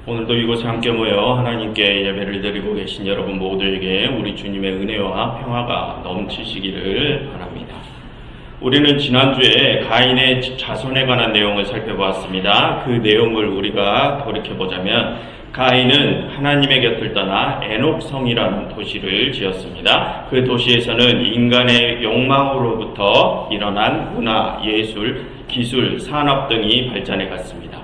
오늘도 이곳에 함께 모여 하나님께 예배를 드리고 계신 여러분 모두에게 우리 주님의 은혜와 평화가 넘치시기를 바랍니다. 우리는 지난주에 가인의 자손에 관한 내용을 살펴보았습니다. 그 내용을 우리가 돌이켜보자면 가인은 하나님의 곁을 떠나 에녹성이라는 도시를 지었습니다. 그 도시에서는 인간의 욕망으로부터 일어난 문화, 예술, 기술, 산업 등이 발전해 갔습니다.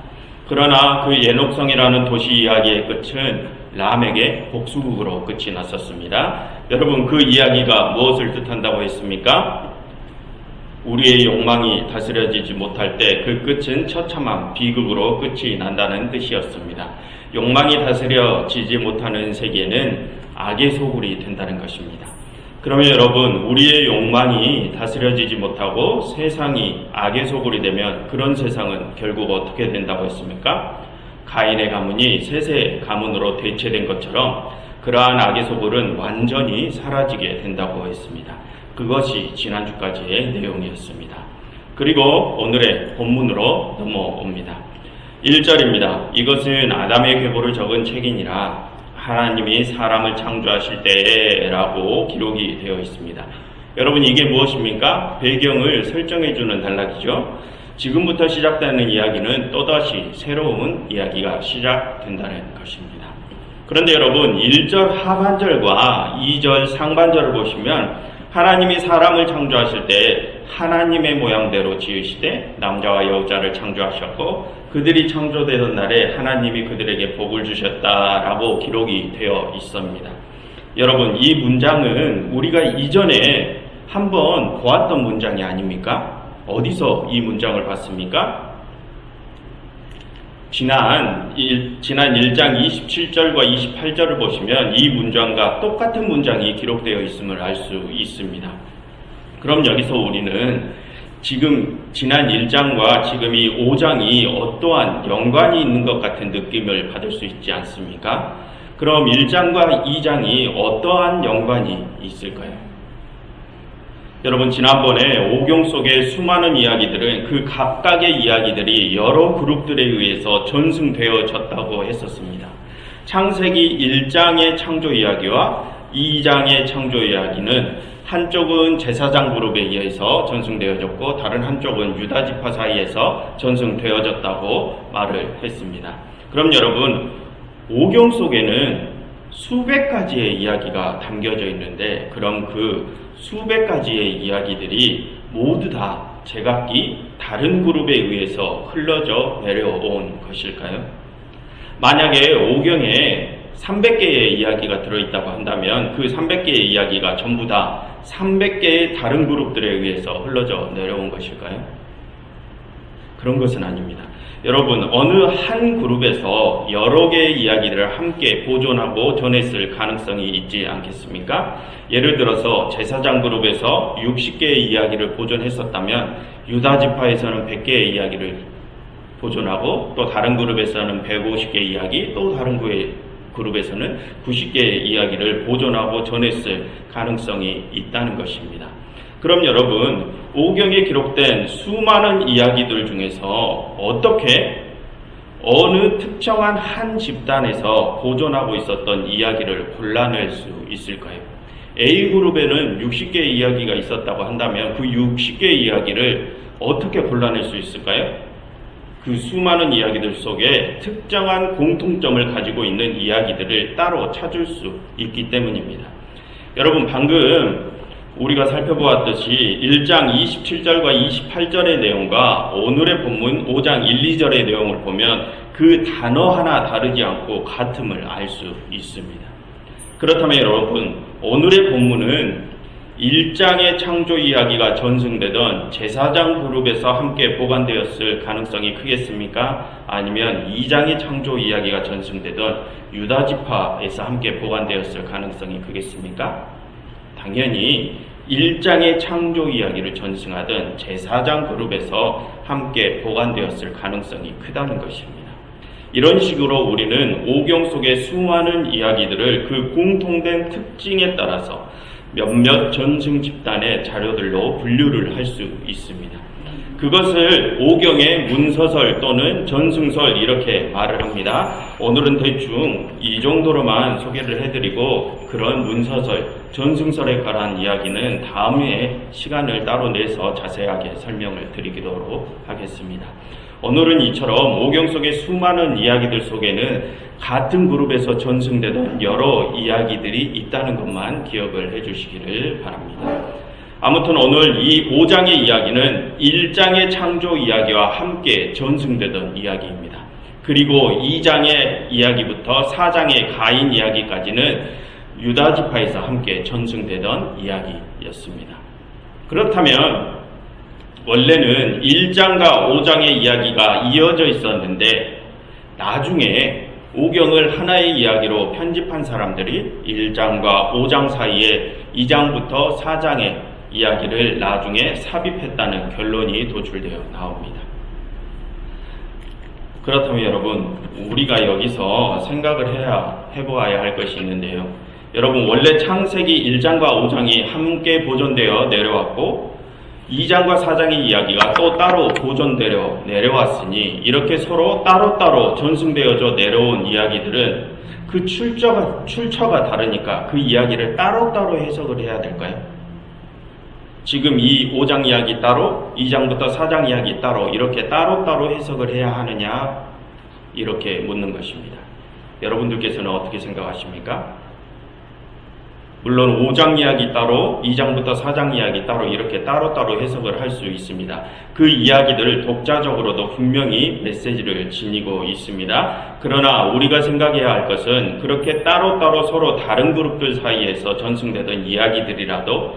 그러나 그 에녹성이라는 도시 이야기의 끝은 람에게 복수국으로 끝이 났었습니다. 여러분, 그 이야기가 무엇을 뜻한다고 했습니까? 우리의 욕망이 다스려지지 못할 때 그 끝은 처참한 비극으로 끝이 난다는 뜻이었습니다. 욕망이 다스려지지 못하는 세계는 악의 소굴이 된다는 것입니다. 그러면 여러분, 우리의 욕망이 다스려지지 못하고 세상이 악의 소굴이 되면 그런 세상은 결국 어떻게 된다고 했습니까? 가인의 가문이 셋의 가문으로 대체된 것처럼 그러한 악의 소굴은 완전히 사라지게 된다고 했습니다. 그것이 지난주까지의 내용이었습니다. 그리고 오늘의 본문으로 넘어옵니다. 1절입니다. 이것은 아담의 계보를 적은 책이니라 하나님이 사람을 창조하실 때라고 기록이 되어 있습니다. 여러분, 이게 무엇입니까? 배경을 설정해주는 단락이죠. 지금부터 시작되는 이야기는 또다시 새로운 이야기가 시작된다는 것입니다. 그런데 여러분, 1절 하반절과 2절 상반절을 보시면 하나님이 사람을 창조하실 때 하나님의 모양대로 지으시되 남자와 여자를 창조하셨고 그들이 창조되던 날에 하나님이 그들에게 복을 주셨다라고 기록이 되어 있습니다. 여러분, 이 문장은 우리가 이전에 한번 보았던 문장이 아닙니까? 어디서 이 문장을 봤습니까? 지난 1장 27절과 28절을 보시면 이 문장과 똑같은 문장이 기록되어 있음을 알 수 있습니다. 그럼 여기서 우리는 지금 지난 1장과 지금 이 5장이 어떠한 연관이 있는 것 같은 느낌을 받을 수 있지 않습니까? 그럼 1장과 2장이 어떠한 연관이 있을까요? 여러분, 지난번에 오경 속의 수많은 이야기들은 그 각각의 이야기들이 여러 그룹들에 의해서 전승되어졌다고 했었습니다. 창세기 1장의 창조 이야기와 2장의 창조 이야기는 한쪽은 제사장 그룹에 의해서 전승되어졌고 다른 한쪽은 유다 지파 사이에서 전승되어졌다고 말을 했습니다. 그럼 여러분, 오경 속에는 수백 가지의 이야기가 담겨져 있는데 그럼 그 수백 가지의 이야기들이 모두 다 제각기 다른 그룹에 의해서 흘러져 내려온 것일까요? 만약에 오경에 300개의 이야기가 들어있다고 한다면 그 300개의 이야기가 전부 다 300개의 다른 그룹들에 의해서 흘러져 내려온 것일까요? 그런 것은 아닙니다. 여러분, 어느 한 그룹에서 여러 개의 이야기들을 함께 보존하고 전했을 가능성이 있지 않겠습니까? 예를 들어서 제사장 그룹에서 60개의 이야기를 보존했었다면 유다 지파에서는 100개의 이야기를 보존하고 또 다른 그룹에서는 150개의 이야기, 또 다른 그룹에서는 90개의 이야기를 보존하고 전했을 가능성이 있다는 것입니다. 그럼 여러분, 오경에 기록된 수많은 이야기들 중에서 어떻게 어느 특정한 한 집단에서 보존하고 있었던 이야기를 골라낼 수 있을까요? A그룹에는 60개의 이야기가 있었다고 한다면 그 60개의 이야기를 어떻게 골라낼 수 있을까요? 그 수많은 이야기들 속에 특정한 공통점을 가지고 있는 이야기들을 따로 찾을 수 있기 때문입니다. 여러분, 방금 우리가 살펴보았듯이 1장 27절과 28절의 내용과 오늘의 본문 5장 1, 2절의 내용을 보면 그 단어 하나 다르지 않고 같음을 알 수 있습니다. 그렇다면 여러분, 오늘의 본문은 1장의 창조 이야기가 전승되던 제사장 그룹에서 함께 보관되었을 가능성이 크겠습니까? 아니면 2장의 창조 이야기가 전승되던 유다 지파에서 함께 보관되었을 가능성이 크겠습니까? 당연히 1장의 창조 이야기를 전승하던 제사장 그룹에서 함께 보관되었을 가능성이 크다는 것입니다. 이런 식으로 우리는 오경 속의 수많은 이야기들을 그 공통된 특징에 따라서 몇몇 전승 집단의 자료들로 분류를 할 수 있습니다. 그것을 오경의 문서설 또는 전승설 이렇게 말을 합니다. 오늘은 대충 이 정도로만 소개를 해드리고 그런 문서설, 전승설에 관한 이야기는 다음에 시간을 따로 내서 자세하게 설명을 드리도록 하겠습니다. 오늘은 이처럼 오경 속의 수많은 이야기들 속에는 같은 그룹에서 전승되던 여러 이야기들이 있다는 것만 기억을 해주시기를 바랍니다. 아무튼 오늘 이 5장의 이야기는 1장의 창조 이야기와 함께 전승되던 이야기입니다. 그리고 2장의 이야기부터 4장의 가인 이야기까지는 유다 지파에서 함께 전승되던 이야기였습니다. 그렇다면 원래는 1장과 5장의 이야기가 이어져 있었는데 나중에 오경을 하나의 이야기로 편집한 사람들이 1장과 5장 사이에 2장부터 4장의 이야기를 나중에 삽입했다는 결론이 도출되어 나옵니다. 그렇다면 여러분, 우리가 여기서 생각을 해보아야 할 것이 있는데요. 여러분, 원래 창세기 1장과 5장이 함께 보존되어 내려왔고 2장과 4장의 이야기가 또 따로 보존되어 내려왔으니 이렇게 서로 따로따로 전승되어져 내려온 이야기들은 그 출처가 다르니까 그 이야기를 따로따로 해석을 해야 될까요? 지금 이 5장 이야기 따로, 2장부터 4장 이야기 따로 이렇게 따로따로 해석을 해야 하느냐 이렇게 묻는 것입니다. 여러분들께서는 어떻게 생각하십니까? 물론 5장 이야기 따로, 2장부터 4장 이야기 따로 이렇게 따로따로 해석을 할 수 있습니다. 그 이야기들 독자적으로도 분명히 메시지를 지니고 있습니다. 그러나 우리가 생각해야 할 것은 그렇게 따로따로 서로 다른 그룹들 사이에서 전승되던 이야기들이라고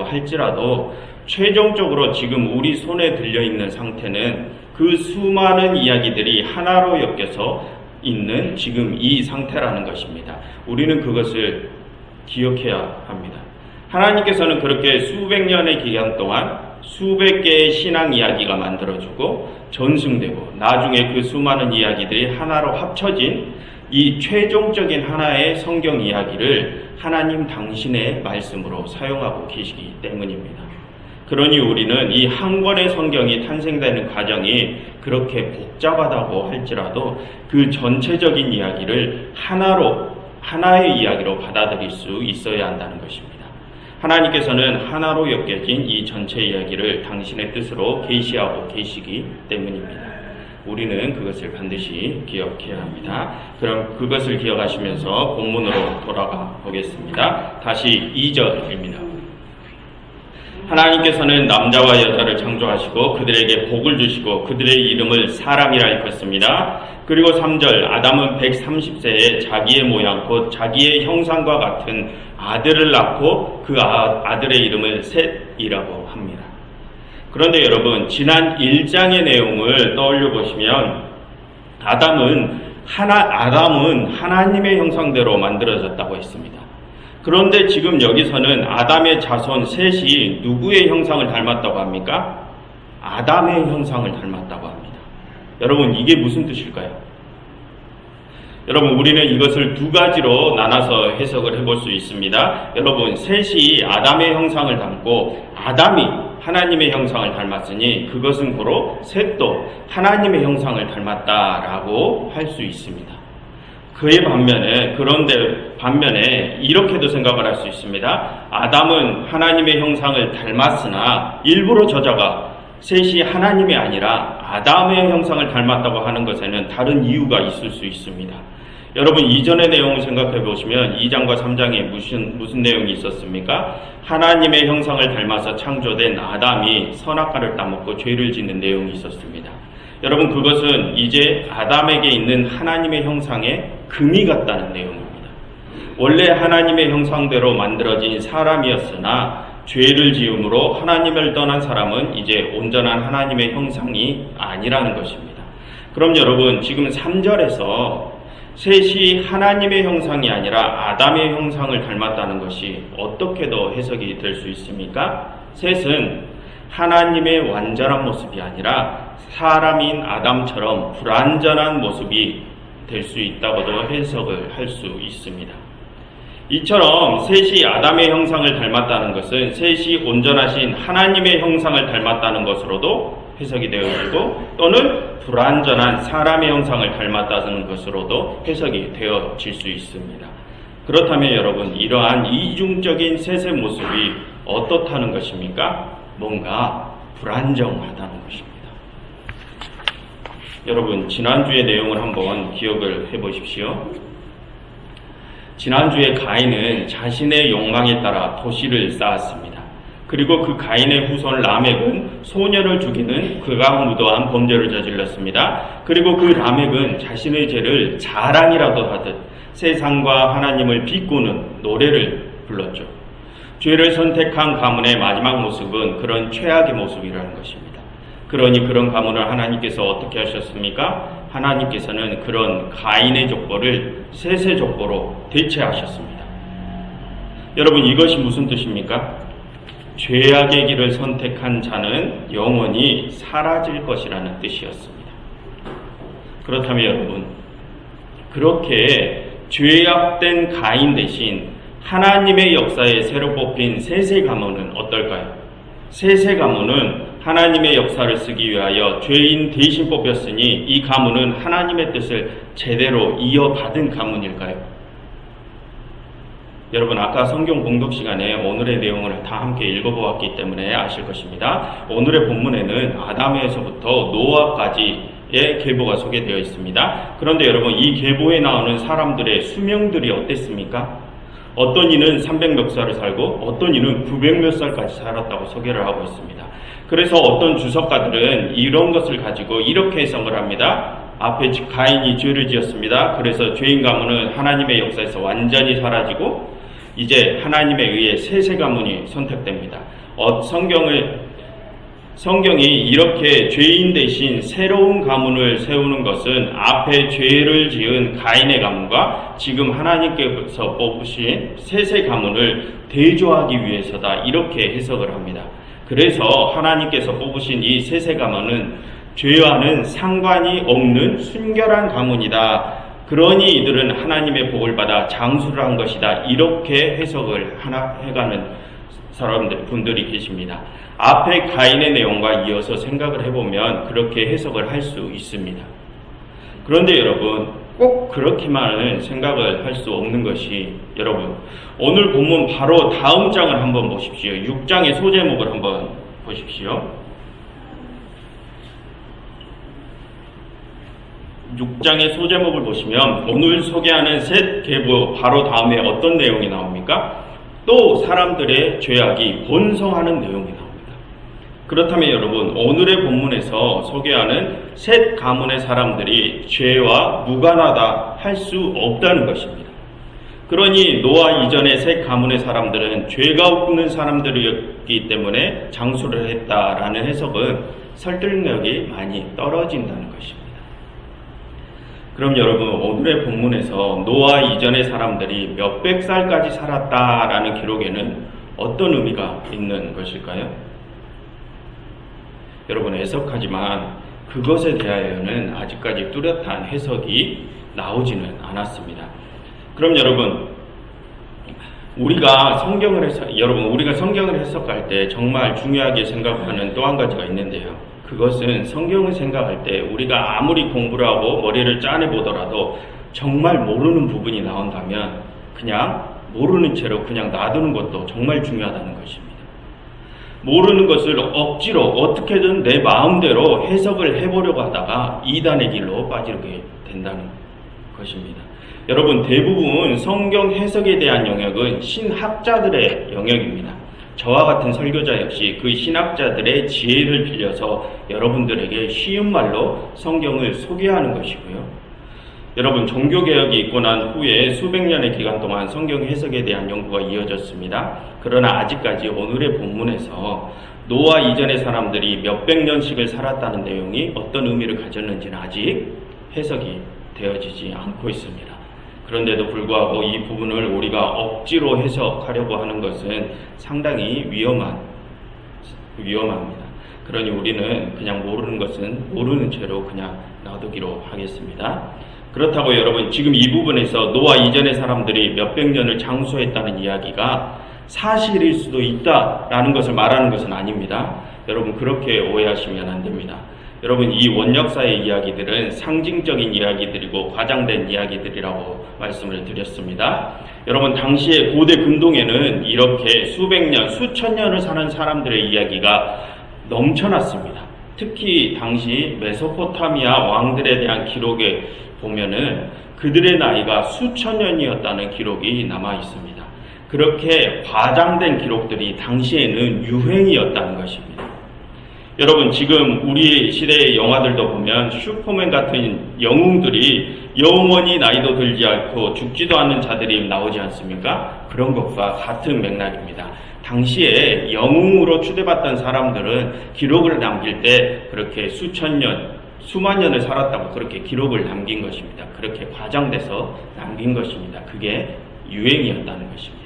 할지라도 최종적으로 지금 우리 손에 들려있는 상태는 그 수많은 이야기들이 하나로 엮여서 있는 지금 이 상태라는 것입니다. 우리는 그것을 기억해야 합니다. 하나님께서는 그렇게 수백 년의 기간 동안 수백 개의 신앙 이야기가 만들어지고 전승되고 나중에 그 수많은 이야기들이 하나로 합쳐진 이 최종적인 하나의 성경 이야기를 하나님 당신의 말씀으로 사용하고 계시기 때문입니다. 그러니 우리는 이 한 권의 성경이 탄생되는 과정이 그렇게 복잡하다고 할지라도 그 전체적인 이야기를 하나의 이야기로 받아들일 수 있어야 한다는 것입니다. 하나님께서는 하나로 엮여진 이 전체 이야기를 당신의 뜻으로 계시하고 계시기 때문입니다. 우리는 그것을 반드시 기억해야 합니다. 그럼 그것을 기억하시면서 본문으로 돌아가 보겠습니다. 다시 2절입니다. 하나님께서는 남자와 여자를 창조하시고 그들에게 복을 주시고 그들의 이름을 사람이라 일컫습니다. 그리고 3절 아담은 130세에 자기의 모양 곧 자기의 형상과 같은 아들을 낳고 그 아들의 이름을 셋이라고 합니다. 그런데 여러분, 지난 1장의 내용을 떠올려 보시면 아담은 하나님의 형상대로 만들어졌다고 했습니다. 그런데 지금 여기서는 아담의 자손 셋이 누구의 형상을 닮았다고 합니까? 아담의 형상을 닮았다고 합니다. 여러분, 이게 무슨 뜻일까요? 여러분, 우리는 이것을 두 가지로 나눠서 해석을 해볼 수 있습니다. 여러분, 셋이 아담의 형상을 닮고 아담이 하나님의 형상을 닮았으니 그것은 고로 셋도 하나님의 형상을 닮았다라고 할 수 있습니다. 그런데 반면에 이렇게도 생각을 할 수 있습니다. 아담은 하나님의 형상을 닮았으나 일부러 저자가 셋이 하나님이 아니라 아담의 형상을 닮았다고 하는 것에는 다른 이유가 있을 수 있습니다. 여러분, 이전의 내용을 생각해 보시면 2장과 3장에 무슨 내용이 있었습니까? 하나님의 형상을 닮아서 창조된 아담이 선악과를 따먹고 죄를 짓는 내용이 있었습니다. 여러분, 그것은 이제 아담에게 있는 하나님의 형상에 금이 갔다는 내용입니다. 원래 하나님의 형상대로 만들어진 사람이었으나 죄를 지음으로 하나님을 떠난 사람은 이제 온전한 하나님의 형상이 아니라는 것입니다. 그럼 여러분, 지금 3절에서 셋이 하나님의 형상이 아니라 아담의 형상을 닮았다는 것이 어떻게 더 해석이 될 수 있습니까? 셋은 하나님의 완전한 모습이 아니라 사람인 아담처럼 불완전한 모습이 될 수 있다고도 해석을 할 수 있습니다. 이처럼 셋이 아담의 형상을 닮았다는 것은 셋이 온전하신 하나님의 형상을 닮았다는 것으로도 해석이 되어지고, 또는 불완전한 사람의 형상을 닮았다는 것으로도 해석이 되어질 수 있습니다. 그렇다면 여러분, 이러한 이중적인 셋의 모습이 어떻다는 것입니까? 뭔가 불안정하다는 것입니다. 여러분, 지난주의 내용을 한번 기억을 해보십시오. 지난주에 가인은 자신의 욕망에 따라 도시를 쌓았습니다. 그리고 그 가인의 후손 라멕은 소년을 죽이는 극악무도한 범죄를 저질렀습니다. 그리고 그 라멕은 자신의 죄를 자랑이라도 하듯 세상과 하나님을 비꼬는 노래를 불렀죠. 죄를 선택한 가문의 마지막 모습은 그런 최악의 모습이라는 것입니다. 그러니 그런 가문을 하나님께서 어떻게 하셨습니까? 하나님께서는 그런 가인의 족보를 셋의 족보로 대체하셨습니다. 여러분, 이것이 무슨 뜻입니까? 죄악의 길을 선택한 자는 영원히 사라질 것이라는 뜻이었습니다. 그렇다면 여러분, 그렇게 죄악된 가인 대신 하나님의 역사에 새로 뽑힌 셋의 가문은 어떨까요? 셋의 가문은 하나님의 역사를 쓰기 위하여 죄인 대신 뽑혔으니 이 가문은 하나님의 뜻을 제대로 이어받은 가문일까요? 여러분, 아까 성경 공독 시간에 오늘의 내용을 다 함께 읽어보았기 때문에 아실 것입니다. 오늘의 본문에는 아담에서부터 노아까지의 계보가 소개되어 있습니다. 그런데 여러분, 이 계보에 나오는 사람들의 수명들이 어땠습니까? 어떤 이는 300몇 살을 살고 어떤 이는 900몇 살까지 살았다고 소개를 하고 있습니다. 그래서 어떤 주석가들은 이런 것을 가지고 이렇게 해석을 합니다. 앞에 가인이 죄를 지었습니다. 그래서 죄인 가문은 하나님의 역사에서 완전히 사라지고 이제 하나님에 의해 셋의 가문이 선택됩니다. 성경이 이렇게 죄인 대신 새로운 가문을 세우는 것은 앞에 죄를 지은 가인의 가문과 지금 하나님께서 뽑으신 셋의 가문을 대조하기 위해서다, 이렇게 해석을 합니다. 그래서 하나님께서 뽑으신 이 셋의 가문은 죄와는 상관이 없는 순결한 가문이다. 그러니 이들은 하나님의 복을 받아 장수를 한 것이다. 이렇게 해석을 해가는 분들이 계십니다. 앞에 가인의 내용과 이어서 생각을 해보면 그렇게 해석을 할 수 있습니다. 그런데 여러분, 꼭 그렇게만은 생각을 할 수 없는 것이, 여러분, 오늘 본문 바로 다음 장을 한번 보십시오. 6장의 소제목을 한번 보십시오. 6장의 소제목을 보시면 오늘 소개하는 셋 계보 바로 다음에 어떤 내용이 나옵니까? 또 사람들의 죄악이 번성하는 내용이 나옵니다. 그렇다면 여러분, 오늘의 본문에서 소개하는 셋 가문의 사람들이 죄와 무관하다 할 수 없다는 것입니다. 그러니 노아 이전의 셋 가문의 사람들은 죄가 없는 사람들이었기 때문에 장수를 했다라는 해석은 설득력이 많이 떨어진다는 것입니다. 그럼 여러분, 오늘의 본문에서 노아 이전의 사람들이 몇백 살까지 살았다라는 기록에는 어떤 의미가 있는 것일까요? 여러분, 애석하지만 그것에 대하여는 아직까지 뚜렷한 해석이 나오지는 않았습니다. 그럼 여러분, 우리가 성경을 해석할 때 정말 중요하게 생각하는 또 한 가지가 있는데요. 그것은 성경을 생각할 때 우리가 아무리 공부를 하고 머리를 짜내보더라도 정말 모르는 부분이 나온다면 그냥 모르는 채로 그냥 놔두는 것도 정말 중요하다는 것입니다. 모르는 것을 억지로 어떻게든 내 마음대로 해석을 해보려고 하다가 이단의 길로 빠지게 된다는 것입니다. 여러분, 대부분 성경 해석에 대한 영역은 신학자들의 영역입니다. 저와 같은 설교자 역시 그 신학자들의 지혜를 빌려서 여러분들에게 쉬운 말로 성경을 소개하는 것이고요. 여러분, 종교개혁이 있고 난 후에 수백 년의 기간 동안 성경 해석에 대한 연구가 이어졌습니다. 그러나 아직까지 오늘의 본문에서 노아 이전의 사람들이 몇백 년씩을 살았다는 내용이 어떤 의미를 가졌는지는 아직 해석이 되어지지 않고 있습니다. 그런데도 불구하고 이 부분을 우리가 억지로 해석하려고 하는 것은 상당히 위험합니다. 그러니 우리는 그냥 모르는 것은 모르는 채로 그냥 놔두기로 하겠습니다. 그렇다고 여러분 지금 이 부분에서 노아 이전의 사람들이 몇백 년을 장수했다는 이야기가 사실일 수도 있다라는 것을 말하는 것은 아닙니다. 여러분 그렇게 오해하시면 안 됩니다. 여러분 이 원역사의 이야기들은 상징적인 이야기들이고 과장된 이야기들이라고 말씀을 드렸습니다. 여러분 당시에 고대 근동에는 이렇게 수백 년, 수천 년을 사는 사람들의 이야기가 넘쳐났습니다. 특히 당시 메소포타미아 왕들에 대한 기록에 보면은 그들의 나이가 수천 년이었다는 기록이 남아 있습니다. 그렇게 과장된 기록들이 당시에는 유행이었다는 것입니다. 여러분 지금 우리 시대의 영화들도 보면 슈퍼맨 같은 영웅들이 영원히 나이도 들지 않고 죽지도 않는 자들이 나오지 않습니까? 그런 것과 같은 맥락입니다. 당시에 영웅으로 추대받던 사람들은 기록을 남길 때 그렇게 수천 년, 수만 년을 살았다고 그렇게 기록을 남긴 것입니다. 그렇게 과장돼서 남긴 것입니다. 그게 유행이었다는 것입니다.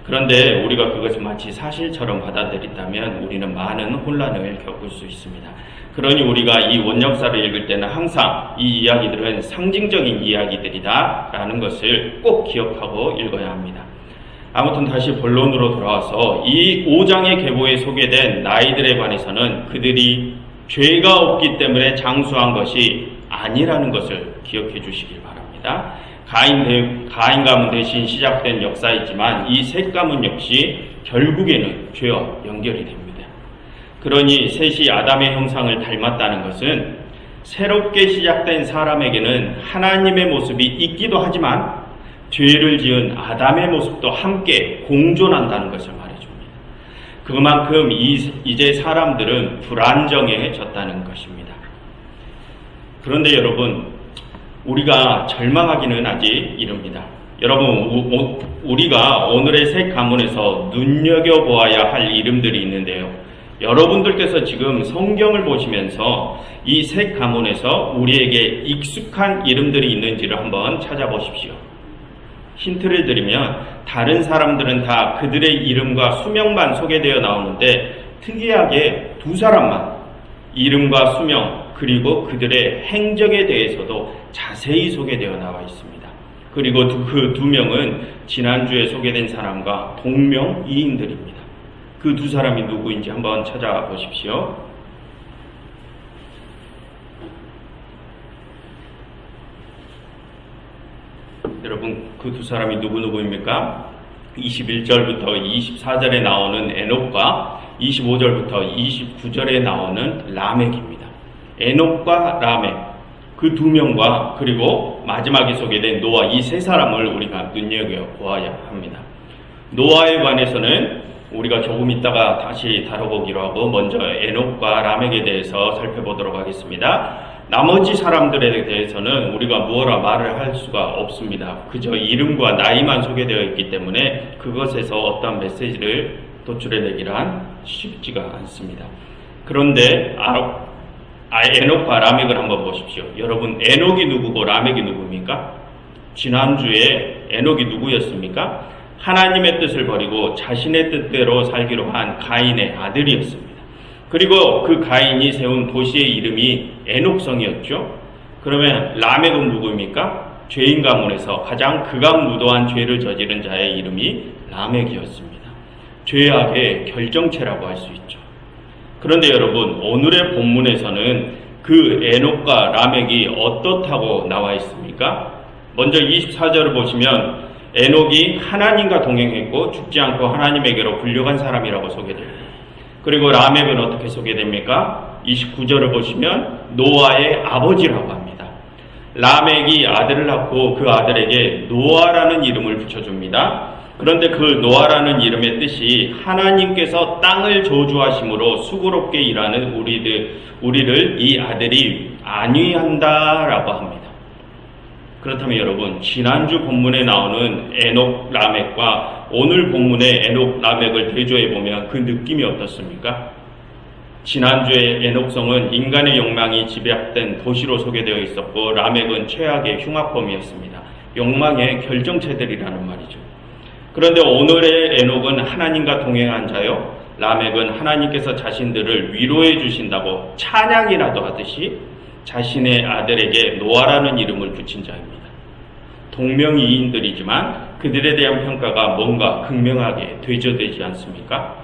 그런데 우리가 그것을 마치 사실처럼 받아들인다면 우리는 많은 혼란을 겪을 수 있습니다. 그러니 우리가 이 원역사를 읽을 때는 항상 이 이야기들은 상징적인 이야기들이다 라는 것을 꼭 기억하고 읽어야 합니다. 아무튼 다시 본론으로 돌아와서 이 5장의 계보에 소개된 나이들에 관해서는 그들이 죄가 없기 때문에 장수한 것이 아니라는 것을 기억해 주시길 바랍니다. 가인 가문 대신 시작된 역사이지만 이 셋 가문 역시 결국에는 죄와 연결이 됩니다. 그러니 셋이 아담의 형상을 닮았다는 것은 새롭게 시작된 사람에게는 하나님의 모습이 있기도 하지만 죄를 지은 아담의 모습도 함께 공존한다는 것을 말해줍니다. 그만큼 이제 사람들은 불안정해졌다는 것입니다. 그런데 여러분 우리가 절망하기는 아직 이릅니다. 여러분 우리가 오늘의 셋 가문에서 눈여겨보아야 할 이름들이 있는데요. 여러분들께서 지금 성경을 보시면서 이 셋 가문에서 우리에게 익숙한 이름들이 있는지를 한번 찾아보십시오. 힌트를 드리면 다른 사람들은 다 그들의 이름과 수명만 소개되어 나오는데 특이하게 두 사람만 이름과 수명 그리고 그들의 행적에 대해서도 자세히 소개되어 나와 있습니다. 그리고 그 두 명은 지난주에 소개된 사람과 동명이인들입니다. 그 두 사람이 누구인지 한번 찾아보십시오. 여러분 그 두 사람이 누구입니까? 21절부터 24절에 나오는 에녹과 25절부터 29절에 나오는 라멕입니다. 에녹과 라멕 그 두 명과 그리고 마지막에 소개된 노아 이 세 사람을 우리가 눈여겨보아야 합니다. 노아에 관해서는 우리가 조금 있다가 다시 다뤄보기로 하고 먼저 에녹과 라멕에 대해서 살펴보도록 하겠습니다. 나머지 사람들에 대해서는 우리가 뭐라 말을 할 수가 없습니다. 그저 이름과 나이만 소개되어 있기 때문에 그것에서 어떤 메시지를 도출해내기란 쉽지가 않습니다. 그런데 에녹과 라멕을 한번 보십시오. 여러분 에녹이 누구고 라멕이 누구입니까? 지난주에 에녹이 누구였습니까? 하나님의 뜻을 버리고 자신의 뜻대로 살기로 한 가인의 아들이었습니다. 그리고 그 가인이 세운 도시의 이름이 에녹성이었죠. 그러면 라멕은 누구입니까? 죄인 가문에서 가장 극악무도한 죄를 저지른 자의 이름이 라멕이었습니다. 죄악의 결정체라고 할 수 있죠. 그런데 여러분 오늘의 본문에서는 그 에녹과 라멕이 어떻다고 나와 있습니까? 먼저 24절을 보시면 에녹이 하나님과 동행했고 죽지 않고 하나님에게로 불려간 사람이라고 소개됩니다. 그리고 라멕은 어떻게 소개됩니까? 29절을 보시면 노아의 아버지라고 합니다. 라멕이 아들을 낳고 그 아들에게 노아라는 이름을 붙여줍니다. 그런데 그 노아라는 이름의 뜻이 하나님께서 땅을 저주하심으로 수고롭게 일하는 우리를 이 아들이 안위한다라고 합니다. 그렇다면 여러분 지난주 본문에 나오는 에녹 라멕과 오늘 본문의 에녹 라멕을 대조해보면 그 느낌이 어떻습니까? 지난주에 에녹성은 인간의 욕망이 집약된 도시로 소개되어 있었고 라멕은 최악의 흉악범이었습니다. 욕망의 결정체들이라는 말이죠. 그런데 오늘의 에녹은 하나님과 동행한 자요, 라멕은 하나님께서 자신들을 위로해 주신다고 찬양이라도 하듯이 자신의 아들에게 노아라는 이름을 붙인 자입니다. 동명이인들이지만 그들에 대한 평가가 뭔가 극명하게 대조되지 않습니까?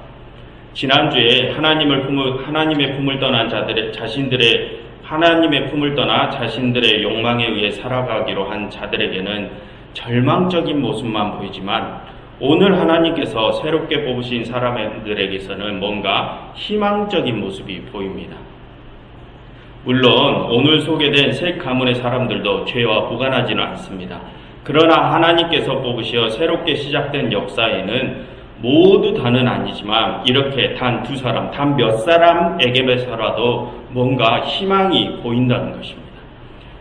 지난주에 하나님의 품을 떠난 하나님의 품을 떠나 자신들의 욕망에 의해 살아가기로 한 자들에게는 절망적인 모습만 보이지만, 오늘 하나님께서 새롭게 뽑으신 사람들에게서는 뭔가 희망적인 모습이 보입니다. 물론 오늘 소개된 셋 가문의 사람들도 죄와 무관하지는 않습니다. 그러나 하나님께서 뽑으시어 새롭게 시작된 역사에는 모두 다는 아니지만 이렇게 단 두 사람, 단 몇 사람에게서라도 뭔가 희망이 보인다는 것입니다.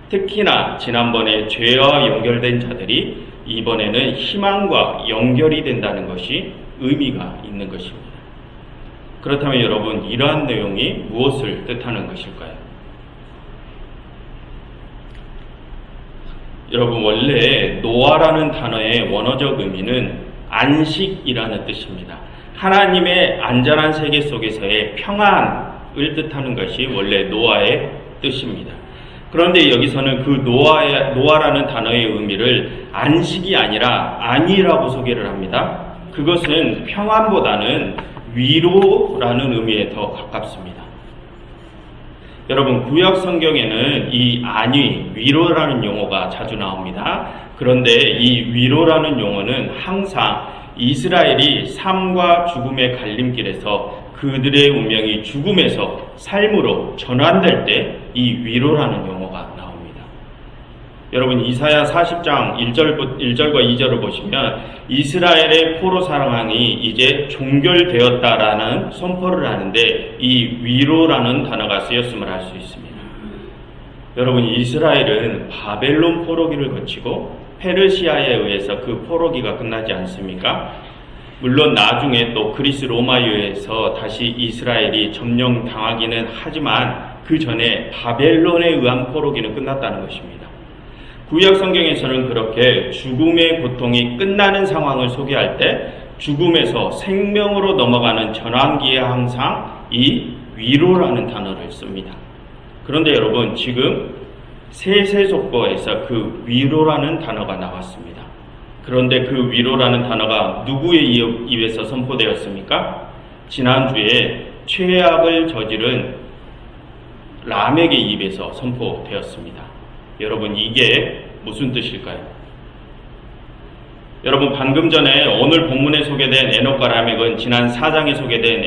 특히나 지난번에 죄와 연결된 자들이 이번에는 희망과 연결이 된다는 것이 의미가 있는 것입니다. 그렇다면 여러분, 이러한 내용이 무엇을 뜻하는 것일까요? 여러분, 원래 노아라는 단어의 원어적 의미는 안식이라는 뜻입니다. 하나님의 안전한 세계 속에서의 평안을 뜻하는 것이 원래 노아의 뜻입니다. 그런데 여기서는 그 노아라는 단어의 의미를 안식이 아니라 안위라고 소개를 합니다. 그것은 평안보다는 위로라는 의미에 더 가깝습니다. 여러분, 구약 성경에는 이 안위, 위로라는 용어가 자주 나옵니다. 그런데 이 위로라는 용어는 항상 이스라엘이 삶과 죽음의 갈림길에서 그들의 운명이 죽음에서 삶으로 전환될 때 이 위로라는 용어가 나옵니다. 여러분, 이사야 40장 1절과 2절을 보시면 이스라엘의 포로 상황이 이제 종결되었다라는 선포를 하는데 이 위로라는 단어가 쓰였음을 알 수 있습니다. 여러분, 이스라엘은 바벨론 포로기를 거치고 페르시아에 의해서 그 포로기가 끝나지 않습니까? 물론 나중에 또 그리스 로마에 의해서 다시 이스라엘이 점령당하기는 하지만 그 전에 바벨론에 의한 포로기는 끝났다는 것입니다. 구약 성경에서는 그렇게 죽음의 고통이 끝나는 상황을 소개할 때 죽음에서 생명으로 넘어가는 전환기에 항상 이 위로라는 단어를 씁니다. 그런데 여러분, 지금 세세속보에서 그 위로라는 단어가 나왔습니다. 그런데 그 위로라는 단어가 누구의 입에서 선포되었습니까? 지난주에 최악을 저지른 람에게 입에서 선포되었습니다. 여러분, 이게 무슨 뜻일까요? 여러분, 방금 전에 오늘 본문에 소개된 에녹과 라멕은 지난 4장에 소개된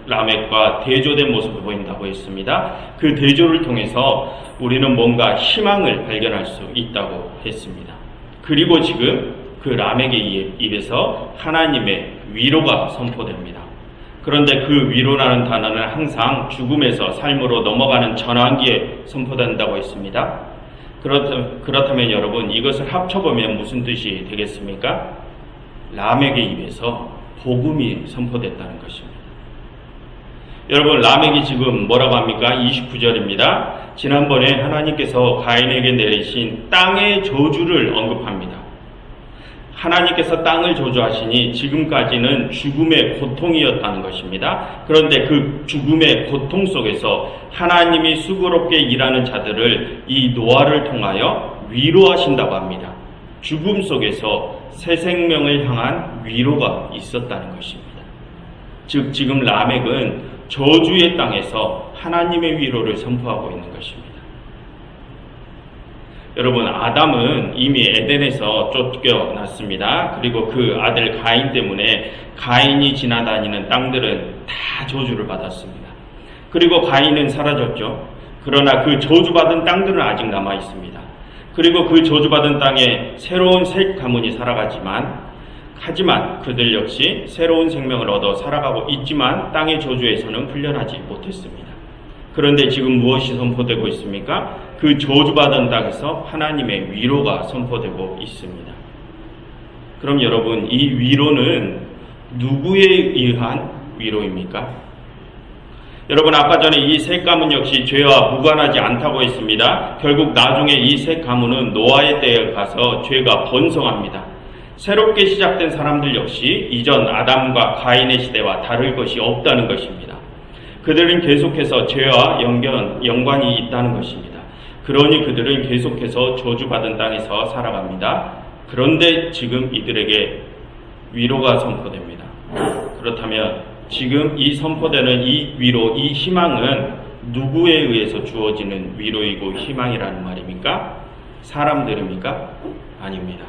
라멕과 대조된 모습을 보인다고 했습니다. 그 대조를 통해서 우리는 뭔가 희망을 발견할 수 있다고 했습니다. 그리고 지금 그 라멕의 입에서 하나님의 위로가 선포됩니다. 그런데 그 위로라는 단어는 항상 죽음에서 삶으로 넘어가는 전환기에 선포된다고 했습니다. 그렇다면 여러분, 이것을 합쳐보면 무슨 뜻이 되겠습니까? 라멕의 입에서 복음이 선포됐다는 것입니다. 여러분, 라멕이 지금 뭐라고 합니까? 29절입니다. 지난번에 하나님께서 가인에게 내리신 땅의 저주를 언급합니다. 하나님께서 땅을 저주하시니 지금까지는 죽음의 고통이었다는 것입니다. 그런데 그 죽음의 고통 속에서 하나님이 수고롭게 일하는 자들을 이 노아를 통하여 위로하신다고 합니다. 죽음 속에서 새 생명을 향한 위로가 있었다는 것입니다. 즉, 지금 라멕은 저주의 땅에서 하나님의 위로를 선포하고 있는 것입니다. 여러분, 아담은 이미 에덴에서 쫓겨났습니다. 그리고 그 아들 가인 때문에 가인이 지나다니는 땅들은 다 저주를 받았습니다. 그리고 가인은 사라졌죠. 그러나 그 저주받은 땅들은 아직 남아 있습니다. 그리고 그 저주받은 땅에 새로운 셋 가문이 하지만 그들 역시 새로운 생명을 얻어 살아가고 있지만 땅의 저주에서는 풀려나지 못했습니다. 그런데 지금 무엇이 선포되고 있습니까? 그 저주받은 땅에서 하나님의 위로가 선포되고 있습니다. 그럼 여러분, 이 위로는 누구에 의한 위로입니까? 여러분, 아까 전에 이 셋 가문 역시 죄와 무관하지 않다고 했습니다. 결국 나중에 이 셋 가문은 노아의 때에 가서 죄가 번성합니다. 새롭게 시작된 사람들 역시 이전 아담과 가인의 시대와 다를 것이 없다는 것입니다. 그들은 계속해서 죄와 연관이 있다는 것입니다. 그러니 그들은 계속해서 저주받은 땅에서 살아갑니다. 그런데 지금 이들에게 위로가 선포됩니다. 그렇다면 지금 이 선포되는 이 위로, 이 희망은 누구에 의해서 주어지는 위로이고 희망이라는 말입니까? 사람들입니까? 아닙니다.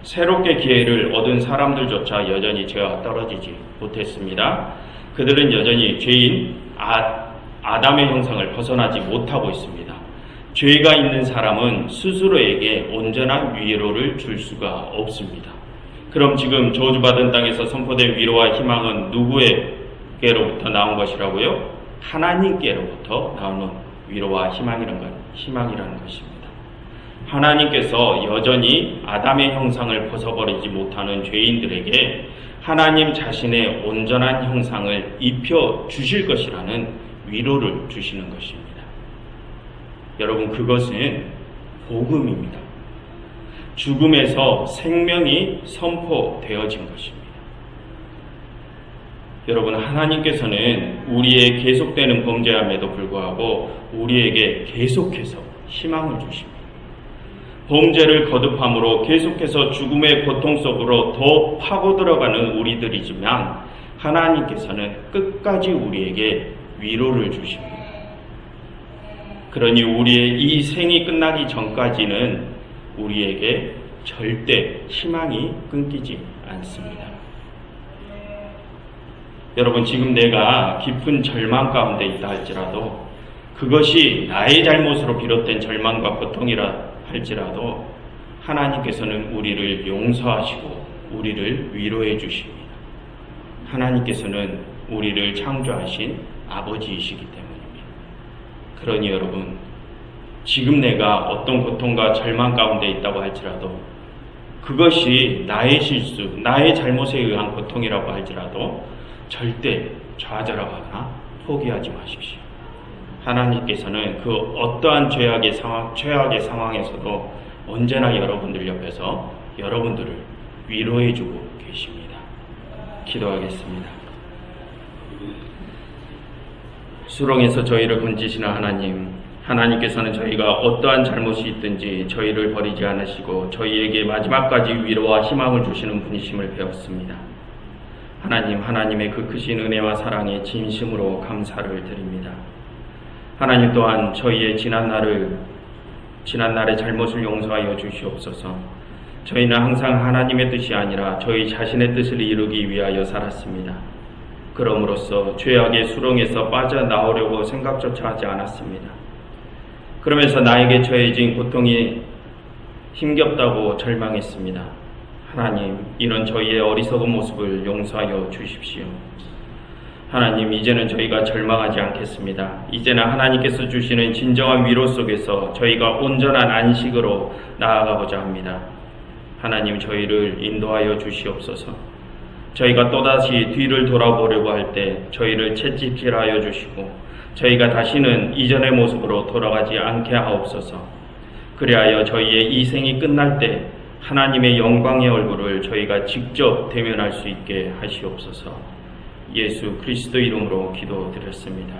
새롭게 기회를 얻은 사람들조차 여전히 죄와 떨어지지 못했습니다. 그들은 여전히 죄인 아담의 형상을 벗어나지 못하고 있습니다. 죄가 있는 사람은 스스로에게 온전한 위로를 줄 수가 없습니다. 그럼 지금 저주받은 땅에서 선포된 위로와 희망은 누구에게로부터 나온 것이라고요? 하나님께로부터 나오는 위로와 희망이라는 것입니다. 하나님께서 여전히 아담의 형상을 벗어버리지 못하는 죄인들에게 하나님 자신의 온전한 형상을 입혀 주실 것이라는 위로를 주시는 것입니다. 여러분, 그것은 복음입니다. 죽음에서 생명이 선포되어진 것입니다. 여러분, 하나님께서는 우리의 계속되는 범죄함에도 불구하고 우리에게 계속해서 희망을 주십니다. 범죄를 거듭함으로 계속해서 죽음의 고통 속으로 더 파고들어가는 우리들이지만 하나님께서는 끝까지 우리에게 위로를 주십니다. 그러니 우리의 이 생이 끝나기 전까지는 우리에게 절대 희망이 끊기지 않습니다. 여러분, 지금 내가 깊은 절망 가운데 있다 할지라도 그것이 나의 잘못으로 비롯된 절망과 고통이라 할지라도 하나님께서는 우리를 용서하시고 우리를 위로해 주십니다. 하나님께서는 우리를 창조하신 아버지이시기 때문입니다. 그러니 여러분, 지금 내가 어떤 고통과 절망 가운데 있다고 할지라도 그것이 나의 실수, 나의 잘못에 의한 고통이라고 할지라도 절대 좌절하거나 포기하지 마십시오. 하나님께서는 그 어떠한 최악의 상황에서도 언제나 여러분들 옆에서 여러분들을 위로해주고 계십니다. 기도하겠습니다. 수렁에서 저희를 건지시는 하나님께서는 저희가 어떠한 잘못이 있든지 저희를 버리지 않으시고 저희에게 마지막까지 위로와 희망을 주시는 분이심을 배웠습니다. 하나님의 그 크신 은혜와 사랑에 진심으로 감사를 드립니다. 하나님 또한 저희의 지난날의 잘못을 용서하여 주시옵소서. 저희는 항상 하나님의 뜻이 아니라 저희 자신의 뜻을 이루기 위하여 살았습니다. 그럼으로써 죄악의 수렁에서 빠져나오려고 생각조차 하지 않았습니다. 그러면서 나에게 처해진 고통이 힘겹다고 절망했습니다. 하나님, 이런 저희의 어리석은 모습을 용서하여 주십시오. 하나님, 이제는 저희가 절망하지 않겠습니다. 이제는 하나님께서 주시는 진정한 위로 속에서 저희가 온전한 안식으로 나아가고자 합니다. 하나님, 저희를 인도하여 주시옵소서. 저희가 또다시 뒤를 돌아보려고 할 때 저희를 채찍질하여 주시고 저희가 다시는 이전의 모습으로 돌아가지 않게 하옵소서. 그리하여 저희의 이 생이 끝날 때 하나님의 영광의 얼굴을 저희가 직접 대면할 수 있게 하시옵소서. 예수 그리스도 이름으로 기도드렸습니다.